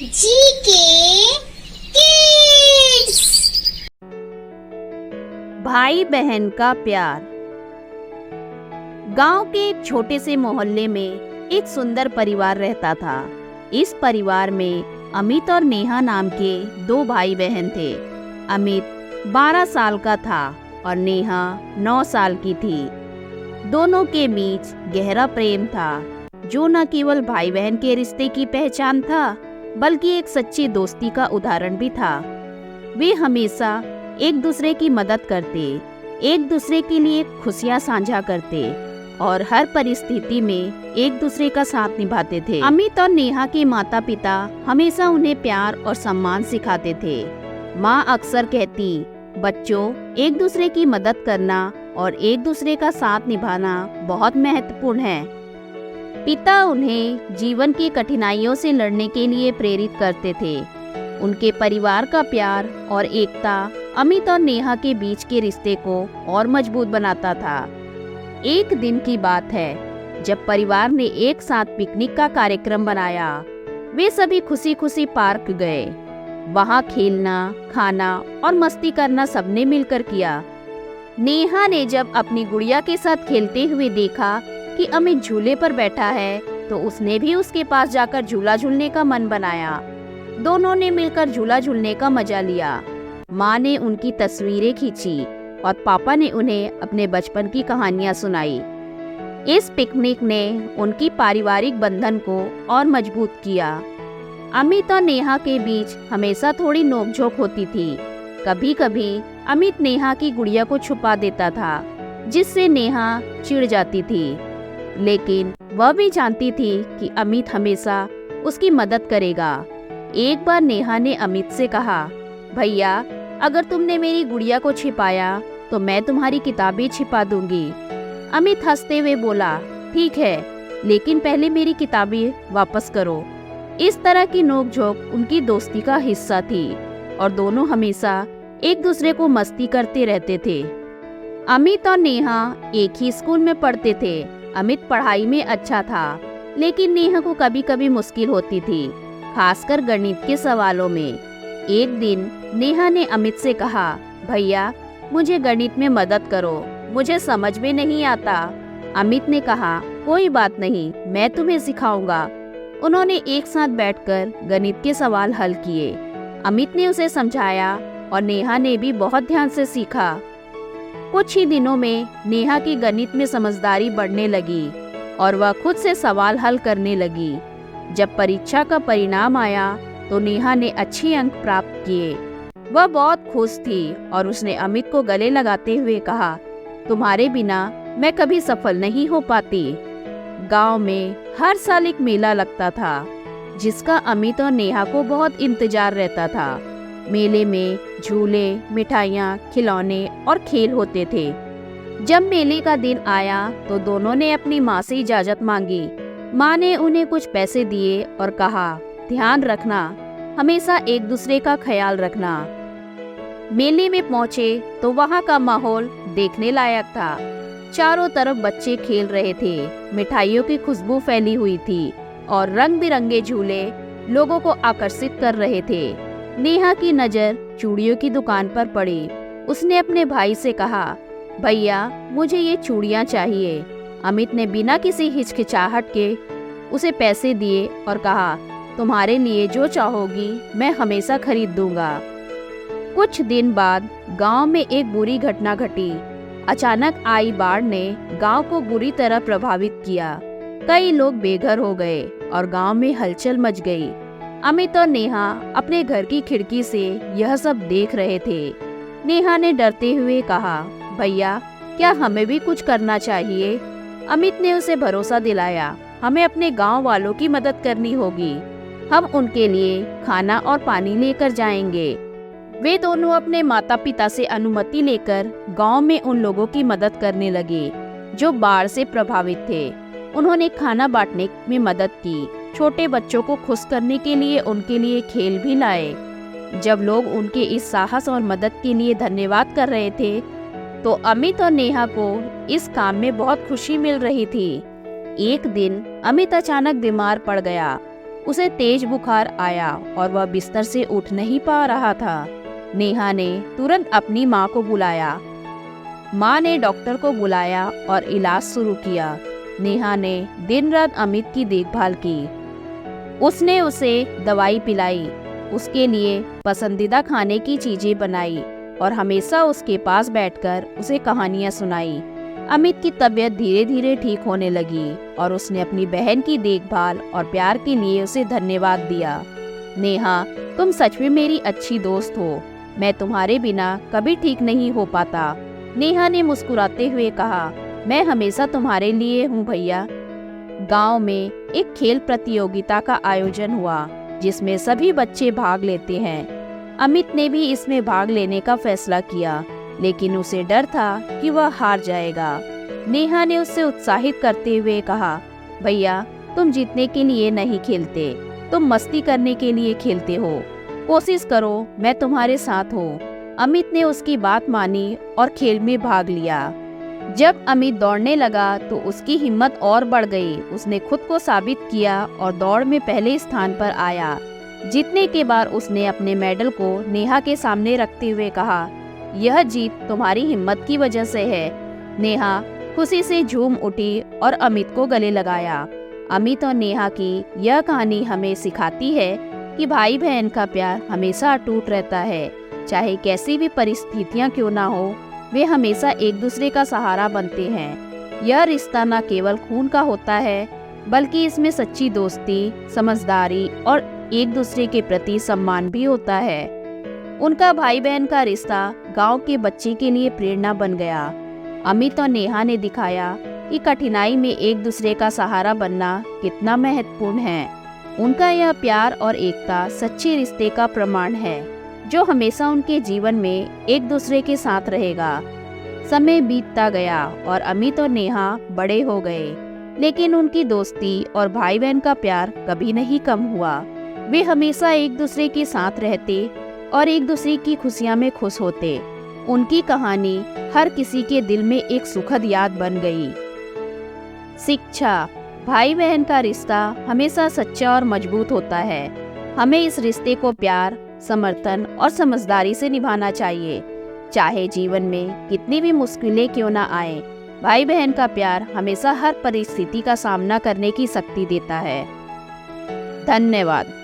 GK kids. भाई बहन का प्यार। गांव के एक छोटे से मोहल्ले में एक सुंदर परिवार रहता था। इस परिवार में अमित और नेहा नाम के दो भाई बहन थे। अमित 12 साल का था और नेहा 9 साल की थी। दोनों के बीच गहरा प्रेम था, जो न केवल भाई बहन के रिश्ते की पहचान था, बल्कि एक सच्ची दोस्ती का उदाहरण भी था। वे हमेशा एक दूसरे की मदद करते, एक दूसरे के लिए खुशियां साझा करते और हर परिस्थिति में एक दूसरे का साथ निभाते थे। अमित और नेहा के माता पिता हमेशा उन्हें प्यार और सम्मान सिखाते थे। माँ अक्सर कहती, बच्चों, एक दूसरे की मदद करना और एक दूसरे का साथ निभाना बहुत महत्वपूर्ण है। पिता उन्हें जीवन की कठिनाइयों से लड़ने के लिए प्रेरित करते थे। उनके परिवार का प्यार और एकता अमित और नेहा के बीच के रिश्ते को और मजबूत बनाता था। एक दिन की बात है, जब परिवार ने एक साथ पिकनिक का कार्यक्रम बनाया। वे सभी खुशी खुशी पार्क गए। वहां खेलना, खाना और मस्ती करना सबने मिलकर किया। नेहा ने जब अपनी गुड़िया के साथ खेलते हुए देखा कि अमित झूले पर बैठा है, तो उसने भी उसके पास जाकर झूला झूलने का मन बनाया। दोनों ने मिलकर झूला झूलने का मजा लिया। माँ ने उनकी तस्वीरें खींची और पापा ने उन्हें अपने बचपन की कहानियां सुनाई। इस पिकनिक ने उनकी पारिवारिक बंधन को और मजबूत किया। अमित और नेहा के बीच हमेशा थोड़ी नोकझोंक होती थी। कभी कभी अमित नेहा की गुड़िया को छुपा देता था, जिससे नेहा चिढ़ जाती थी, लेकिन वह भी जानती थी कि अमित हमेशा उसकी मदद करेगा। एक बार नेहा ने अमित से कहा, भैया, अगर तुमने मेरी गुड़िया को छिपाया तो मैं तुम्हारी किताबें छिपा दूंगी। अमित हंसते हुए बोला, ठीक है, लेकिन पहले मेरी किताबें वापस करो। इस तरह की नोकझोंक उनकी दोस्ती का हिस्सा थी और दोनों हमेशा एक दूसरे को मस्ती करते रहते थे। अमित और नेहा एक ही स्कूल में पढ़ते थे। अमित पढ़ाई में अच्छा था, लेकिन नेहा को कभी कभी मुश्किल होती थी, खासकर गणित के सवालों में। एक दिन नेहा ने अमित से कहा, भैया, मुझे गणित में मदद करो, मुझे समझ में नहीं आता। अमित ने कहा, कोई बात नहीं, मैं तुम्हें सिखाऊंगा। उन्होंने एक साथ बैठकर गणित के सवाल हल किए। अमित ने उसे समझाया और नेहा ने भी बहुत ध्यान से सीखा। कुछ ही दिनों में नेहा की गणित में समझदारी बढ़ने लगी और वह खुद से सवाल हल करने लगी। जब परीक्षा का परिणाम आया तो नेहा ने अच्छे अंक प्राप्त किए। वह बहुत खुश थी और उसने अमित को गले लगाते हुए कहा, तुम्हारे बिना मैं कभी सफल नहीं हो पाती। गांव में हर साल एक मेला लगता था, जिसका अमित और नेहा को बहुत इंतजार रहता था। मेले में झूले, मिठाइयाँ, खिलौने और खेल होते थे। जब मेले का दिन आया तो दोनों ने अपनी माँ से इजाजत मांगी। माँ ने उन्हें कुछ पैसे दिए और कहा, ध्यान रखना, हमेशा एक दूसरे का ख्याल रखना। मेले में पहुँचे तो वहाँ का माहौल देखने लायक था। चारों तरफ बच्चे खेल रहे थे, मिठाइयों की खुशबू फैली हुई थी और रंग बिरंगे झूले लोगों को आकर्षित कर रहे थे। नेहा की नज़र चूड़ियों की दुकान पर पड़ी। उसने अपने भाई से कहा, भैया, मुझे ये चूड़ियाँ चाहिए। अमित ने बिना किसी हिचकिचाहट के उसे पैसे दिए और कहा, तुम्हारे लिए जो चाहोगी मैं हमेशा खरीद दूंगा। कुछ दिन बाद गांव में एक बुरी घटना घटी। अचानक आई बाढ़ ने गांव को बुरी तरह प्रभावित किया। कई लोग बेघर हो गए और गांव में हलचल मच गई। अमित और नेहा अपने घर की खिड़की से यह सब देख रहे थे। नेहा ने डरते हुए कहा, भैया, क्या हमें भी कुछ करना चाहिए? अमित ने उसे भरोसा दिलाया, हमें अपने गांव वालों की मदद करनी होगी। हम उनके लिए खाना और पानी लेकर जाएंगे। वे दोनों अपने माता पिता से अनुमति लेकर गांव में उन लोगों की मदद करने लगे जो बाढ़ से प्रभावित थे। उन्होंने खाना बांटने में मदद की। छोटे बच्चों को खुश करने के लिए उनके लिए खेल भी लाए। जब लोग उनके इस साहस और मदद के लिए धन्यवाद कर रहे थे, तो अमित और नेहा को इस काम में बहुत खुशी मिल रही थी। एक दिन अमित अचानक बीमार पड़ गया। उसे तेज बुखार आया और वह बिस्तर से उठ नहीं पा रहा था। नेहा ने तुरंत अपनी माँ को बुलाया। माँ ने डॉक्टर को बुलाया और इलाज शुरू किया। नेहा ने दिन रात अमित की देखभाल की। उसने उसे दवाई पिलाई, उसके लिए पसंदीदा खाने की चीजें बनाई और हमेशा उसके पास बैठकर उसे कहानियां सुनाई। अमित की तबीयत धीरे धीरे ठीक होने लगी और उसने अपनी बहन की देखभाल और प्यार के लिए उसे धन्यवाद दिया। नेहा, तुम सच में मेरी अच्छी दोस्त हो। मैं तुम्हारे बिना कभी ठीक नहीं हो पाता। नेहा ने मुस्कुराते हुए कहा, मैं हमेशा तुम्हारे लिए हूँ भैया। गांव में एक खेल प्रतियोगिता का आयोजन हुआ जिसमें सभी बच्चे भाग लेते हैं। अमित ने भी इसमें भाग लेने का फैसला किया, लेकिन उसे डर था कि वह हार जाएगा। नेहा ने उसे उत्साहित करते हुए कहा, भैया तुम जीतने के लिए नहीं खेलते, तुम मस्ती करने के लिए खेलते हो। कोशिश करो, मैं तुम्हारे साथ हूँ। अमित ने उसकी बात मानी और खेल में भाग लिया। जब अमित दौड़ने लगा तो उसकी हिम्मत और बढ़ गई। उसने खुद को साबित किया और दौड़ में पहले स्थान पर आया। जीतने के बाद उसने अपने मेडल को नेहा के सामने रखते हुए कहा, यह जीत तुम्हारी हिम्मत की वजह से है। नेहा खुशी से झूम उठी और अमित को गले लगाया। अमित और नेहा की यह कहानी हमें सिखाती है कि भाई बहन का प्यार हमेशा अटूट रहता है। चाहे कैसी भी परिस्थितियां क्यों ना हो, वे हमेशा एक दूसरे का सहारा बनते हैं। यह रिश्ता न केवल खून का होता है, बल्कि इसमें सच्ची दोस्ती, समझदारी और एक दूसरे के प्रति सम्मान भी होता है। उनका भाई बहन का रिश्ता गांव के बच्चे के लिए प्रेरणा बन गया। अमित और नेहा ने दिखाया कि कठिनाई में एक दूसरे का सहारा बनना कितना महत्वपूर्ण है। उनका यह प्यार और एकता सच्चे रिश्ते का प्रमाण है, जो हमेशा उनके जीवन में एक दूसरे के साथ रहेगा। समय बीतता गया और अमित और नेहा बड़े हो गए, लेकिन उनकी दोस्ती और भाई बहन का प्यार कभी नहीं कम हुआ। वे हमेशा एक दूसरे के साथ रहते और एक दूसरे की खुशियां में खुश होते। उनकी कहानी हर किसी के दिल में एक सुखद याद बन गई। शिक्षा, भाई बहन का रिश्ता हमेशा सच्चा और मजबूत होता है। हमें इस रिश्ते को प्यार, समर्थन और समझदारी से निभाना चाहिए। चाहे जीवन में कितनी भी मुश्किलें क्यों ना आए, भाई बहन का प्यार हमेशा हर परिस्थिति का सामना करने की शक्ति देता है। धन्यवाद।